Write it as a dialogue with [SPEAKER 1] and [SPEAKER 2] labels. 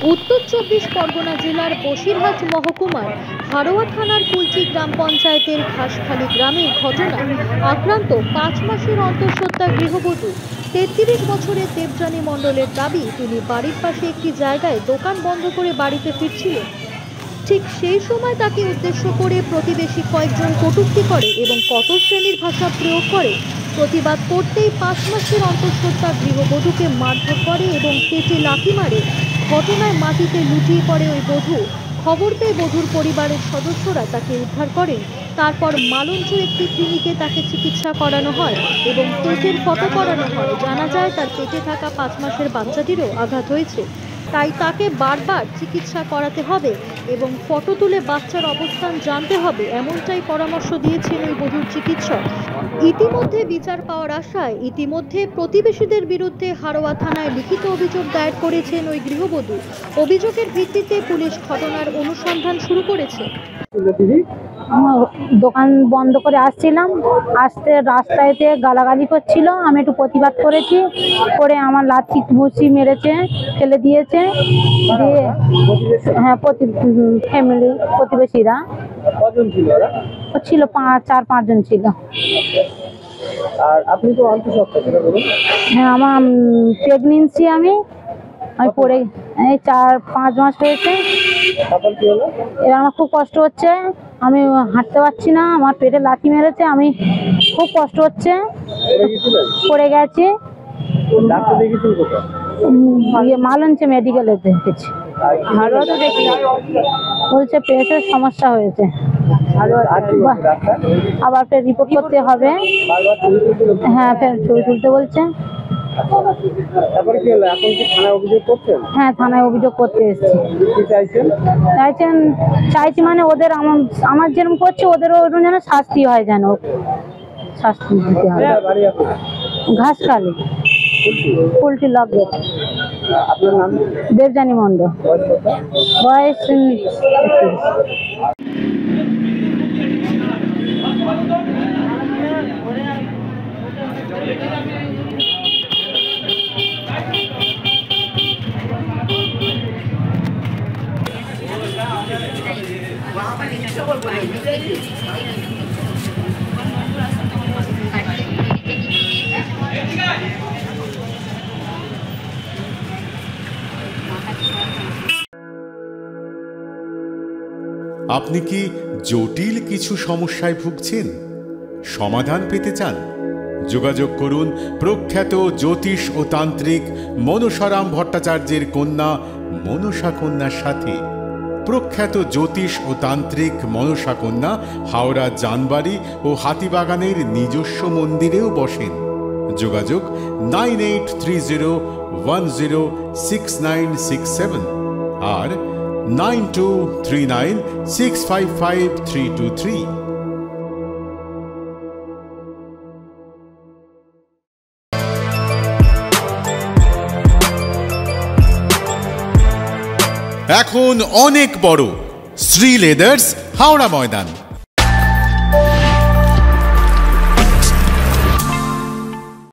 [SPEAKER 1] উত্তর ২৪ পরগনা জেলার বসিরহাট মহকুমার হারোয়া থানার কুলচি গ্রাম পঞ্চায়েতের ঘাসখালি গ্রামের ঘটনা আক্রান্ত ৫ মাসের অন্তঃসত্ত্বা গৃহবধূ ৩৩ বছরের দেবযানী মণ্ডলের দাবি, তিনি বাড়ির পাশে একটি জায়গায় দোকান বন্ধ করে বাড়িতে ফিরছিলেন। ঠিক সেই সময় তাকে উদ্দেশ্য করে প্রতিবেশী কয়েকজন কটূক্তি করে এবং কত শ্রেণীর ভাষা প্রয়োগ করে। প্রতিবাদ করতেই ৫ মাসের অন্তঃসত্ত্বা গৃহবধূকে মারধর করে এবং পেটে লাথি মারে। ঘটনায় মাটিতে লুটিয়ে পড়ে ওই বধূ। খবর পেয়ে বধূর পরিবারের সদস্যরা তাকে উদ্ধার করেন। তারপর মালঞ্চ একটি ক্লিনিকে তাকে চিকিৎসা করানো হয় এবং পেটের ফটো করানো হয়। জানা যায় তার পেটে থাকা ৫ মাসের বাচ্চাটিরও আঘাত হয়েছে, তাই তাকে বারবার চিকিৎসা করাতে হবে এবং ফটো তুলে বাচ্চার অবস্থান জানতে হবে, এমনটাই পরামর্শ দিয়েছেন ওই বধূর চিকিৎসক। ইতিমধ্যে বিচার পাওয়ার আশায় প্রতিবেশীদের বিরুদ্ধে হারোয়া থানায় লিখিত অভিযোগ দায়ের করেছেন ওই গৃহবধূ। অভিযোগের ভিত্তিতে পুলিশ ঘটনার অনুসন্ধান শুরু করেছে।
[SPEAKER 2] দোকান বন্ধ করে আসছিলাম, আসতে রাস্তায়তে গালাগালি করছিল, আমি একটু প্রতিবাদ করেছি, করে আমার লাঠি ঘুষি মেরেছে, ফেলে দিয়েছে। দিয়ে হ্যাঁ, ফ্যামিলি প্রতিবেশীরা ছিল ৪-৫ জন ছিল।
[SPEAKER 3] আর আপনি তো
[SPEAKER 2] হ্যাঁ, আমার প্রেগনেন্সি, আমি পড়ে এই ৪-৫ মাস হয়েছে। এবার আমার খুব কষ্ট হচ্ছে, আমি হাঁটতে পারছি না, আমার পেটে লাথি মেরেছে, আমি খুব কষ্ট হচ্ছে, পড়ে গেছি। মালঞ্চে মেডিকেলে দেখেছি। বলছে পেটের সমস্যা হয়েছে, আবার ফের রিপোর্ট করতে হবে। হ্যাঁ, ফের ছবি তুলতে বলছে। হ্যাঁ, থানায় অভিযোগ করতে এসেছি। চাইছি মানে ওদের আমার যেরকম করছে ওদেরও ওরকম যেন শাস্তি হয়, যেন শাস্তি দিতে হবে। ঘাসখালি, পোল্ট্রি লক গেট। দেবযানী মণ্ডল, বয়স 31।
[SPEAKER 4] আপনি কি জটিল কিছু সমস্যায় ভুগছেন, সমাধান পেতে চান? যোগাযোগ করুন প্রখ্যাত জ্যোতিষ ও তান্ত্রিক মনসারাম ভট্টাচার্যের কন্যা মনসা কন্যার সাথে। প্রখ্যাত জ্যোতিষ ও তান্ত্রিক মনসা কন্যা হাওড়া জানবাড়ি ও হাতিবাগানের নিজস্ব মন্দিরেও বসেন। যোগাযোগ 9830106967 আর 9239655323। এখন অনেক বড় শ্রী লেদার্স হাওড়া ময়দান।